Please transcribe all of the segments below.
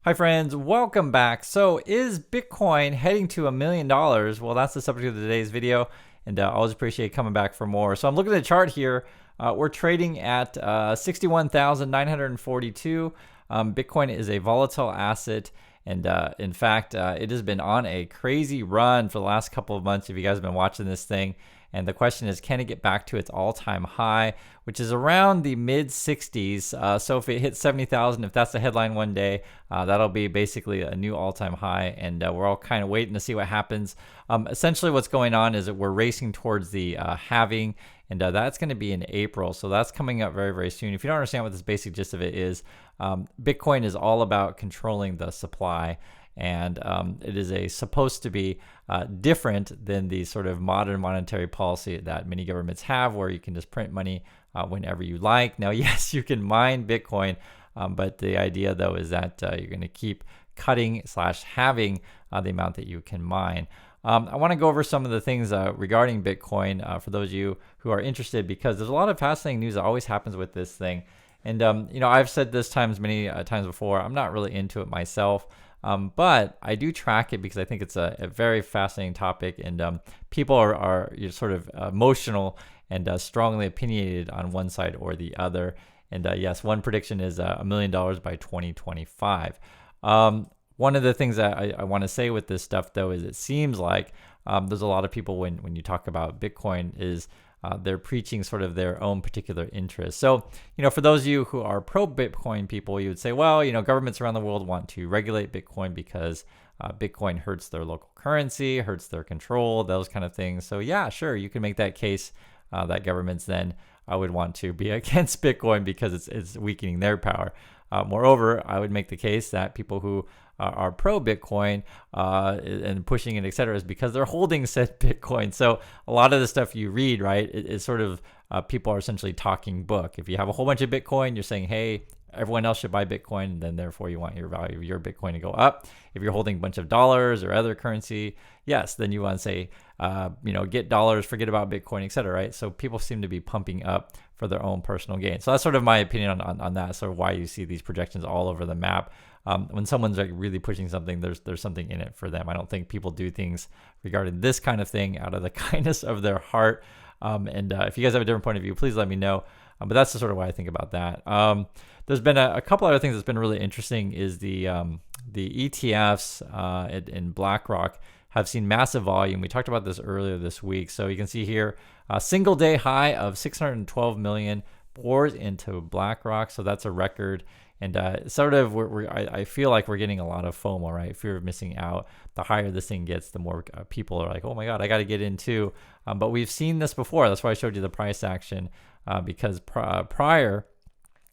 Hi friends, welcome back. So is Bitcoin heading to $1 million? Well, that's the subject of today's video, and I always appreciate coming back for more. So I'm looking at the chart here. We're trading at 61,942. Bitcoin is a volatile asset, and in fact, it has been on a crazy run for the last couple of months if you guys have been watching this thing. And the question is, can it get back to its all-time high, which is around the mid-60s? So if it hits 70,000, if that's the headline one day, that'll be basically a new all-time high. And we're all kind of waiting to see what happens. Essentially, what's going on is that we're racing towards the halving, and that's going to be in April. So that's coming up very, very soon. If you don't understand what this basic gist of it is, Bitcoin is all about controlling the supply. And it is supposed to be different than the sort of modern monetary policy that many governments have, where you can just print money whenever you like. Now, yes, you can mine Bitcoin, but the idea, though, is that you're going to keep cutting / halving the amount that you can mine. I want to go over some of the things regarding Bitcoin for those of you who are interested, because there's a lot of fascinating news that always happens with this thing. And, I've said this many times before, I'm not really into it myself. But I do track it because I think it's a very fascinating topic, and people are sort of emotional and strongly opinionated on one side or the other. And yes, one prediction is $1 million by 2025. One of the things that I want to say with this stuff, though, is it seems like there's a lot of people when you talk about Bitcoin is they're preaching sort of their own particular interests. So, for those of you who are pro-Bitcoin people, you would say, well, governments around the world want to regulate Bitcoin because Bitcoin hurts their local currency, hurts their control, those kind of things. So yeah, sure, you can make that case that governments then would want to be against Bitcoin because it's weakening their power. Moreover, I would make the case that people who are pro-Bitcoin and pushing it, et cetera, is because they're holding said Bitcoin. So a lot of the stuff you read, right, it's sort of people are essentially talking book. If you have a whole bunch of Bitcoin, you're saying, hey, everyone else should buy Bitcoin, and then therefore you want your value of your Bitcoin to go up. If you're holding a bunch of dollars or other currency, yes, then you want to say, get dollars, forget about Bitcoin, et cetera, right? So people seem to be pumping up for their own personal gain. So that's sort of my opinion on that, sort of why you see these projections all over the map. When someone's like really pushing something, there's something in it for them. I don't think people do things regarding this kind of thing out of the kindness of their heart. If you guys have a different point of view, please let me know. But that's the sort of way I think about that. There's been a couple other things that's been really interesting is the ETFs in BlackRock have seen massive volume. We talked about this earlier this week. So you can see here a single day high of 612 million pours into BlackRock. So that's a record. And I feel like we're getting a lot of FOMO, right? Fear of missing out. The higher this thing gets, the more people are like, oh my God, I got to get in too. But we've seen this before. That's why I showed you the price action because prior,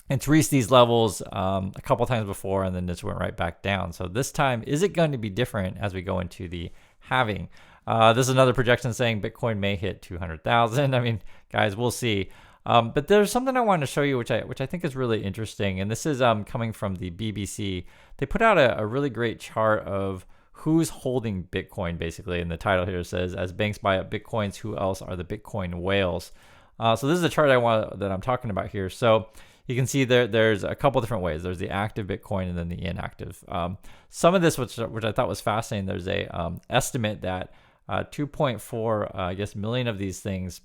it's reached these levels a couple times before, and then this went right back down. So this time, is it going to be different as we go into the halving? This is another projection saying Bitcoin may hit 200,000. I mean, guys, we'll see. But there's something I wanted to show you, which I think is really interesting. And this is coming from the BBC. They put out a really great chart of who's holding Bitcoin, basically. And the title here says, as banks buy up Bitcoins, who else are the Bitcoin whales? So this is the chart that I'm talking about here. So you can see there's a couple different ways. There's the active Bitcoin and then the inactive. Some of this, which I thought was fascinating, there's a estimate that 2.4 million of these things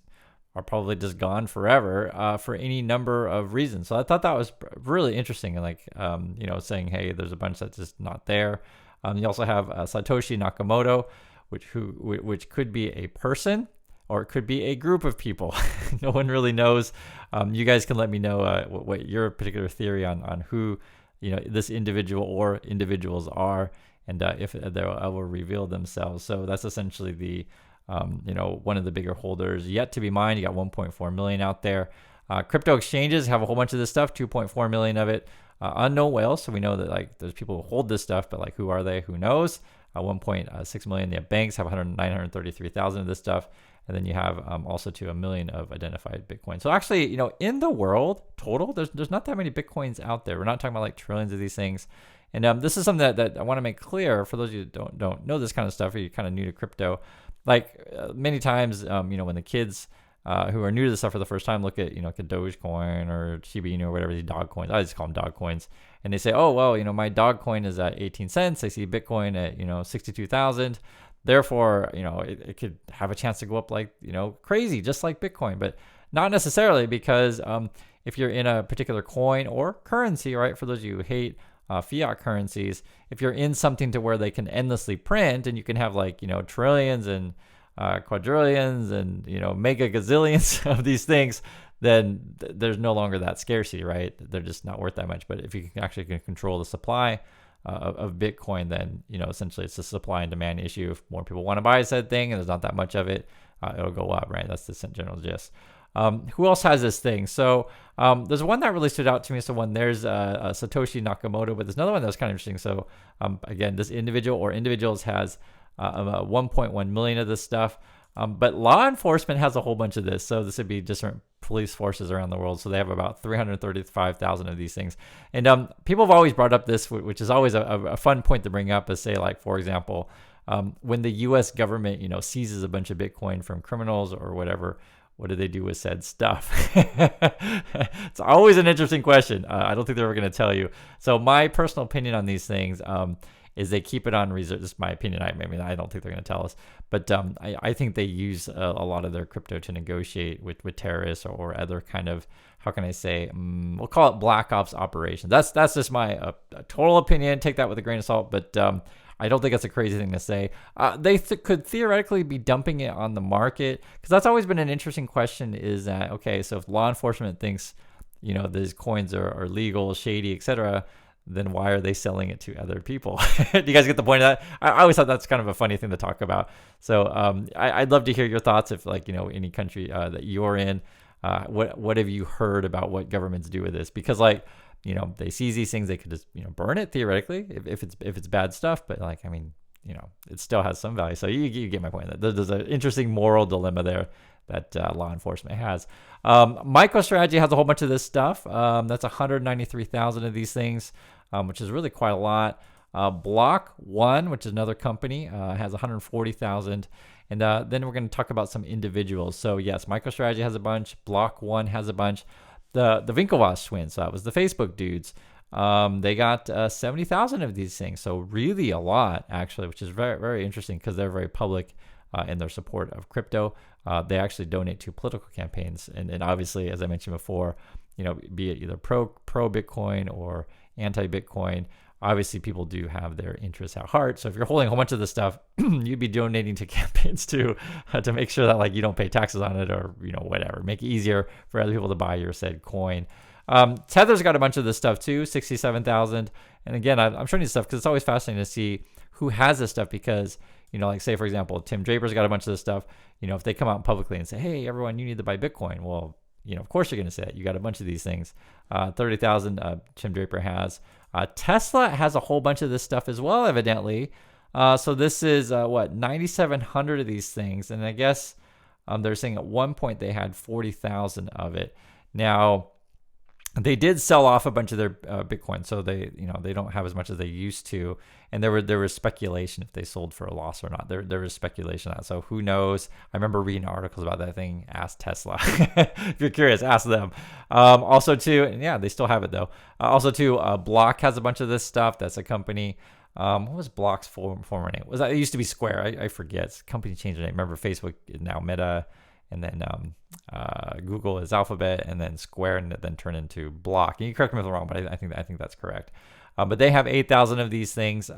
are probably just gone forever for any number of reasons. So I thought that was really interesting, and saying, hey, there's a bunch that's just not there. You also have Satoshi Nakamoto, which could be a person or it could be a group of people. No one really knows. You guys can let me know what your particular theory on who this individual or individuals are, and if they will reveal themselves. So that's essentially the one of the bigger holders yet to be mined. You got 1.4 million out there. Crypto exchanges have a whole bunch of this stuff, 2.4 million of it. Unknown whales. So we know that there's people who hold this stuff, but who are they? Who knows? 1.6 million. The banks have 933,000 of this stuff. And then you have also to 1 million of identified Bitcoin. So actually, in the world total, there's not that many Bitcoins out there. We're not talking about trillions of these things. And this is something that I want to make clear for those of you that don't know this kind of stuff, or you're kind of new to crypto. Many times, when the kids who are new to this stuff for the first time look at, like a Dogecoin or Shiba Inu or whatever, these dog coins. I just call them dog coins. And they say, oh, well, my dog coin is at 18 cents. I see Bitcoin at, 62,000. Therefore, it could have a chance to go up like, crazy, just like Bitcoin. But not necessarily, because if you're in a particular coin or currency, right, for those of you who hate fiat currencies, if you're in something to where they can endlessly print and you can have like, trillions and quadrillions and mega gazillions of these things, then there's no longer that scarcity, right? They're just not worth that much. But if you can actually control the supply of Bitcoin, then essentially it's a supply and demand issue. If more people want to buy said thing and there's not that much of it, it'll go up, right? That's the general gist. Who else has this thing? So there's one that really stood out to me. So there's Satoshi Nakamoto, but there's another one that was kind of interesting. So again, this individual or individuals has 1.1 million of this stuff. But law enforcement has a whole bunch of this. So this would be different police forces around the world. So they have about 335,000 of these things. And people have always brought up this, which is always a fun point to bring up, is say, like, for example, when the U.S. government, seizes a bunch of Bitcoin from criminals or whatever, what do they do with said stuff? It's always an interesting question. I don't think they're ever going to tell you. So my personal opinion on these things is they keep it on reserve. This is my opinion. I don't think they're going to tell us. But I think they use a lot of their crypto to negotiate with terrorists or other kind of, how can I say, we'll call it black ops operations. That's just my total opinion. Take that with a grain of salt. But I don't think that's a crazy thing to say. They could theoretically be dumping it on the market, because that's always been an interesting question, is that, okay, so if law enforcement thinks, these coins are legal, shady, etc., then why are they selling it to other people? Do you guys get the point of that? I always thought that's kind of a funny thing to talk about. So I'd love to hear your thoughts, if like, any country that you're in, what have you heard about what governments do with this? Because like, they seize these things, they could just, burn it theoretically if it's bad stuff. But like, it still has some value. So you get my point. There's an interesting moral dilemma there that law enforcement has. MicroStrategy has a whole bunch of this stuff. That's 193,000 of these things, which is really quite a lot. Block One, which is another company, has 140,000. And then we're going to talk about some individuals. So yes, MicroStrategy has a bunch. Block One has a bunch. The Winklevoss twins, so that was the Facebook dudes. They got 70,000 of these things. So really a lot, actually, which is very, very interesting, because they're very public in their support of crypto. They actually donate to political campaigns. And obviously, as I mentioned before, be it either pro Bitcoin or anti-Bitcoin, obviously people do have their interests at heart. So if you're holding a whole bunch of this stuff, you'd be donating to campaigns too, to make sure that like you don't pay taxes on it, or whatever, make it easier for other people to buy your said coin. Tether's got a bunch of this stuff too, 67,000. And again, I'm showing you this stuff because it's always fascinating to see who has this stuff, because like say for example, Tim Draper's got a bunch of this stuff. If they come out publicly and say, hey everyone, you need to buy Bitcoin, well, of course you're going to say that. You got a bunch of these things. 30,000 Tim Draper has. Tesla has a whole bunch of this stuff as well, evidently. So this is 9,700 of these things, and I guess they're saying at one point they had 40,000 of it. Now they did sell off a bunch of their Bitcoin, so they don't have as much as they used to, and there was speculation if they sold for a loss or not. There was speculation on that, so who knows? I remember reading articles about that thing. Ask Tesla. If you're curious, ask them. Also too, and yeah, they still have it though. Also too, Block has a bunch of this stuff. That's a company. What was Block's former name? It used to be Square. I forget. Company changed the name. Remember, Facebook is now Meta. And then Google is Alphabet, and then Square, and then turn into Block. And you correct me if I'm wrong, but I think that's correct. But they have 8,000 of these things.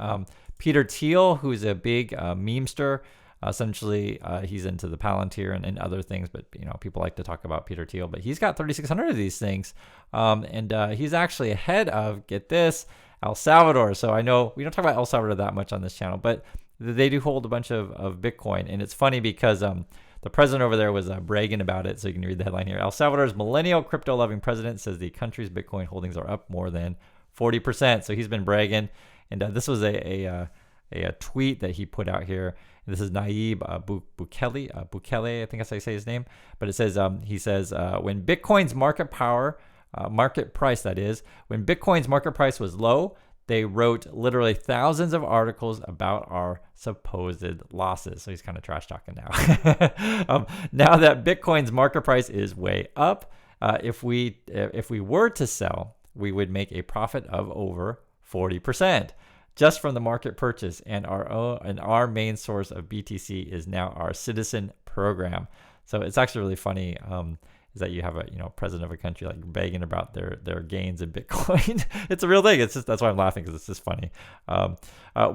Peter Thiel, who's a big memester, essentially he's into the Palantir and other things, but people like to talk about Peter Thiel. But he's got 3,600 of these things, and he's actually ahead of, get this, El Salvador. So I know we don't talk about El Salvador that much on this channel, but they do hold a bunch of Bitcoin, and it's funny because the president over there was bragging about it. So you can read the headline here. El Salvador's millennial crypto-loving president says the country's Bitcoin holdings are up more than 40%. So he's been bragging. And this was a tweet that he put out here. And this is Nayib Bukele, I think that's how you say his name. But it says, he says, when Bitcoin's market price, that is, when Bitcoin's market price was low, they wrote literally thousands of articles about our supposed losses. So he's kind of trash talking now. Now that Bitcoin's market price is way up, if we were to sell, we would make a profit of over 40% just from the market purchase. And our main source of BTC is now our citizen program. So it's actually really funny. Is that you have a president of a country like begging about their gains in Bitcoin. It's a real thing. It's just, that's why I'm laughing, because it's just funny.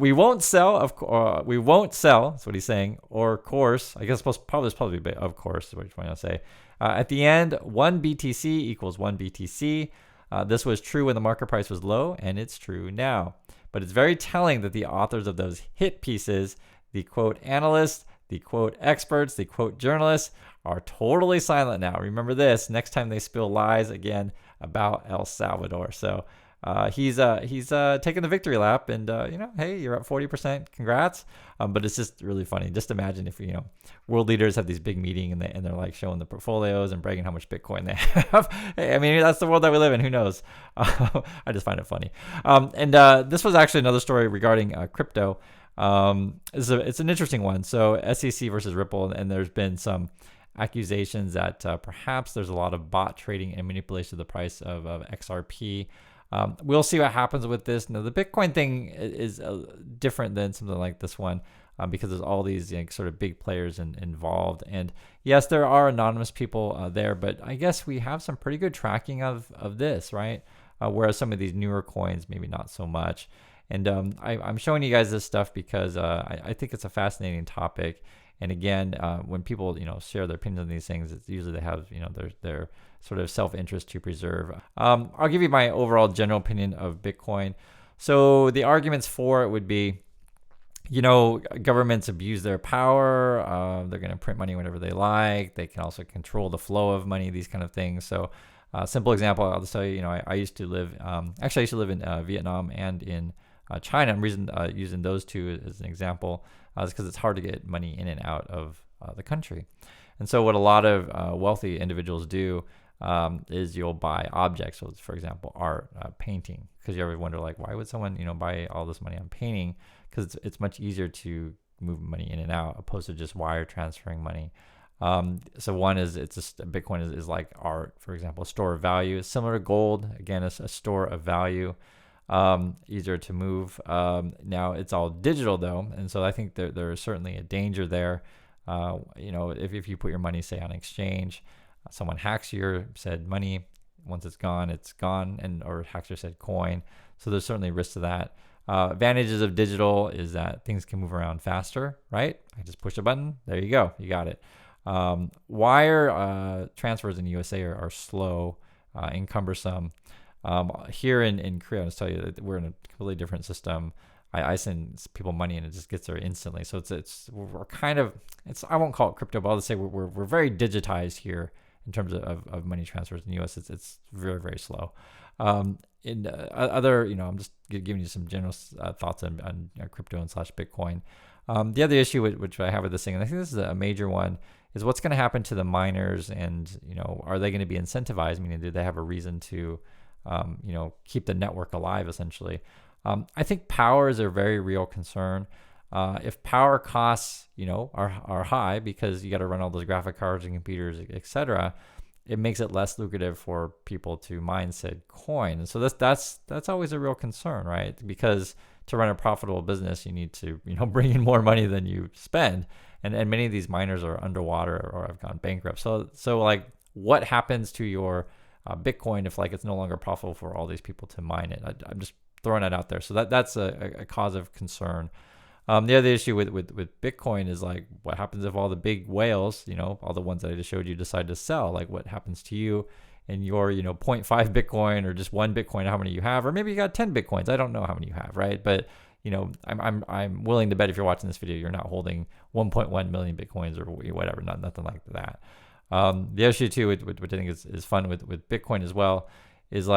We won't sell. We won't sell. That's what he's saying. Or course, I guess probably be of course is what you're trying to say. At the end, 1 BTC equals 1 BTC. This was true when the market price was low, and it's true now. But it's very telling that the authors of those hit pieces, the quote analysts, the quote experts, the quote journalists, are totally silent now. Remember this, next time they spill lies again about El Salvador. So he's taking the victory lap, and hey, you're up 40%, congrats. But it's just really funny. Just imagine if world leaders have these big meeting and they're like showing the portfolios and bragging how much Bitcoin they have. Hey, I mean, that's the world that we live in. Who knows? I just find it funny. And this was actually another story regarding crypto. It's an interesting one. So SEC versus Ripple, and there's been some accusations that perhaps there's a lot of bot trading and manipulation of the price of XRP. We'll see what happens with this. Now, the Bitcoin thing is different than something like this one because there's all these sort of big players involved. And yes, there are anonymous people there, but I guess we have some pretty good tracking of this, right? Whereas some of these newer coins, maybe not so much. And I'm showing you guys this stuff because I think it's a fascinating topic. And again, when people share their opinions on these things, it's usually they have their sort of self-interest to preserve. I'll give you my overall general opinion of Bitcoin. So the arguments for it would be, governments abuse their power. They're going to print money whenever they like. They can also control the flow of money. These kind of things. So simple example, I'll just tell you. I used to live. Actually, I used to live in Vietnam and in China. I'm using those two as an example. Is because it's hard to get money in and out of the country. And so what a lot of wealthy individuals do is you'll buy objects. So for example, art, painting, because you ever wonder why would someone, buy all this money on painting? Because it's much easier to move money in and out opposed to just wire transferring money. So one is it's just Bitcoin is like art, for example, a store of value. It's similar to gold. Again, it's a store of value. Easier to move. Now it's all digital though, and so I think there is certainly a danger there. If you put your money say on exchange, someone hacks your said money. Once it's gone, or hacks your said coin. So there's certainly risk to that. Advantages of digital is that things can move around faster, right? I just push a button, there you go, you got it. Wire transfers in the USA are slow and cumbersome. Here in Korea, I'll just tell you that we're in a completely different system. I send people money and it just gets there instantly. So we're kind of, I won't call it crypto, but I'll just say we're very digitized here in terms of money transfers in the US. It's very, very slow. In other, I'm just giving you some general thoughts on crypto and / Bitcoin. The other issue which I have with this thing, and I think this is a major one, is what's going to happen to the miners, and are they going to be incentivized? Meaning, do they have a reason to keep the network alive, essentially? I think power is a very real concern. If power costs, are high because you got to run all those graphic cards and computers, etc., it makes it less lucrative for people to mine said coin. And so that's always a real concern, right? Because to run a profitable business, you need to bring in more money than you spend, and many of these miners are underwater or have gone bankrupt. So like, what happens to your Bitcoin if it's no longer profitable for all these people to mine it? I'm just throwing that out there. So that's a cause of concern. The other issue with Bitcoin is what happens if all the big whales, all the ones that I just showed you, decide to sell? What happens to you and your 0.5 Bitcoin or just 1 Bitcoin, how many you have, or maybe you got 10 Bitcoins. I don't know how many you have, right? But I'm willing to bet if you're watching this video, you're not holding 1.1 million Bitcoins or whatever, nothing like that. The issue too, which I think is fun with Bitcoin as well, is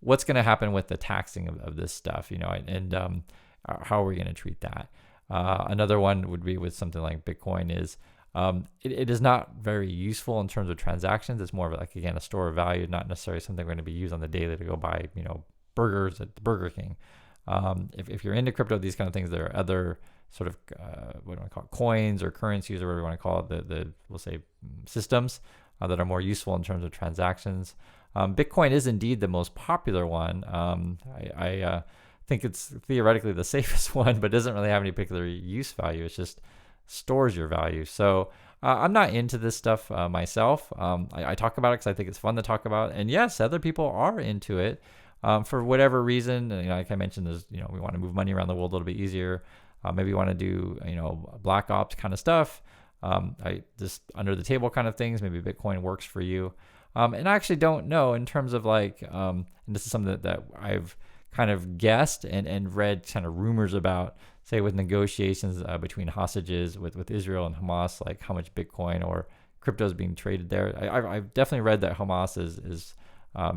what's going to happen with the taxing of this stuff, and how are we going to treat that? Another one would be with something like Bitcoin is it is not very useful in terms of transactions. It's more of again, a store of value, not necessarily something we're going to be used on the daily to go buy, burgers at the Burger King. If you're into crypto, these kind of things, there are other sort of what do I call it, coins or currencies or whatever you want to call it, the we'll say systems that are more useful in terms of transactions. Bitcoin is indeed the most popular one. I think it's theoretically the safest one, but doesn't really have any particular use value. It's just stores your value. So I'm not into this stuff myself. I talk about it because I think it's fun to talk about. And yes, other people are into it for whatever reason. Like I mentioned, there's, we want to move money around the world a little bit easier. Maybe you want to do, black ops kind of stuff. I just under the table kind of things. Maybe Bitcoin works for you. And I actually don't know in terms of and this is something that I've kind of guessed and read kind of rumors about, say with negotiations between hostages with Israel and Hamas, like how much Bitcoin or crypto is being traded there. I've definitely read that Hamas is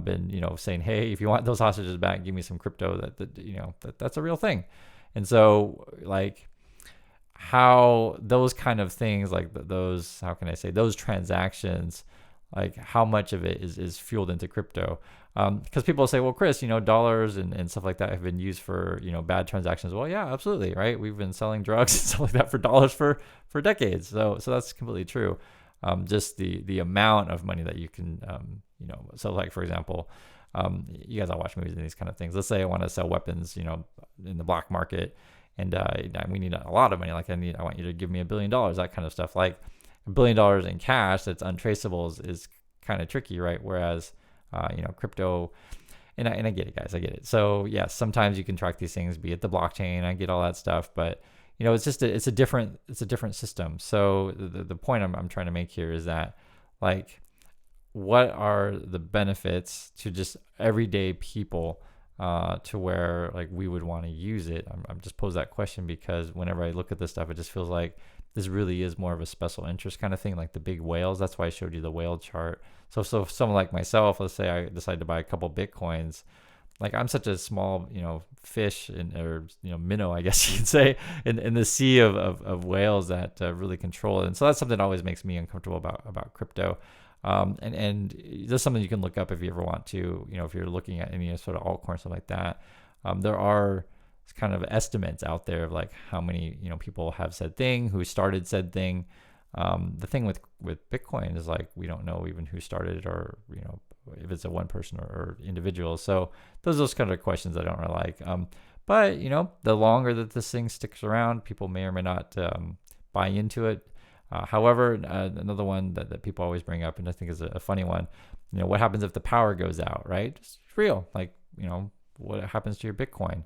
been, saying, hey, if you want those hostages back, give me some crypto. That's a real thing. And so how those kind of things, like those, how can I say, those transactions, like how much of it is fueled into crypto? Because people say, well, Chris, dollars and stuff like that have been used for, bad transactions. Well, yeah, absolutely. Right. We've been selling drugs and stuff like that for dollars for decades. So that's completely true. Just the amount of money that you can, so like, for example, you guys all watch movies and these kind of things. Let's say I want to sell weapons, in the black market, and we need a lot of money. Like I want you to give me $1 billion, that kind of stuff. Like $1 billion in cash that's untraceable is kind of tricky, right? Whereas, crypto, and I get it, guys, I get it. So yes, sometimes you can track these things, be it the blockchain, I get all that stuff, but it's just it's a different system. So the point I'm trying to make here is that, what are the benefits to just everyday people to where we would want to use it? I'm just pose that question because whenever I look at this stuff, it just feels like this really is more of a special interest kind of thing, like the big whales. That's why I showed you the whale chart. So someone like myself, let's say I decide to buy a couple Bitcoins, I'm such a small, fish or minnow, I guess you could say, in the sea of whales that really control it. And so that's something that always makes me uncomfortable about crypto. And there's something you can look up if you ever want to, if you're looking at any sort of altcoin, stuff like that. There are kind of estimates out there of how many, people have said thing, who started said thing. The thing with Bitcoin is we don't know even who started it or, if it's a one person or individual. So those kind of questions I don't really like. But, the longer that this thing sticks around, people may or may not buy into it. However, another one that people always bring up, and I think is a funny one, what happens if the power goes out, right? It's real. What happens to your Bitcoin?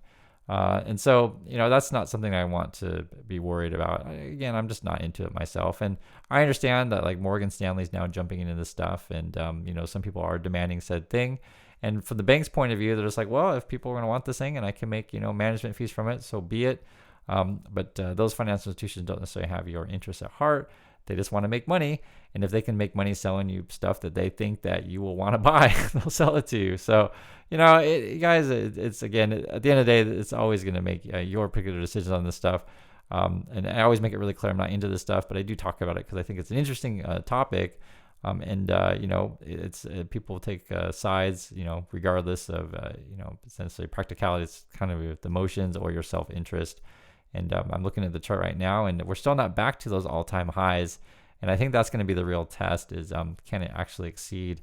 And so, that's not something I want to be worried about. Again, I'm just not into it myself. And I understand that Morgan Stanley's now jumping into this stuff and, some people are demanding said thing. And from the bank's point of view, they're just well, if people are going to want this thing and I can make, management fees from it, so be it. But those financial institutions don't necessarily have your interests at heart. They just want to make money. And if they can make money selling you stuff that they think that you will want to buy, they'll sell it to you. So, guys, it's again, at the end of the day, it's always going to make your particular decisions on this stuff. And I always make it really clear I'm not into this stuff, but I do talk about it because I think it's an interesting topic. It's people take sides, regardless of, essentially practicality. It's kind of the emotions or your self-interest. And I'm looking at the chart right now, and we're still not back to those all-time highs. And I think that's going to be the real test is can it actually exceed?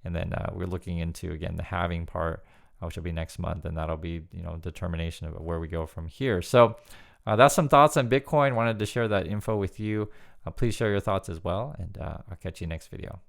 And then we're looking into, again, the halving part, which will be next month. And that'll be, determination of where we go from here. So that's some thoughts on Bitcoin. Wanted to share that info with you. Please share your thoughts as well. And I'll catch you next video.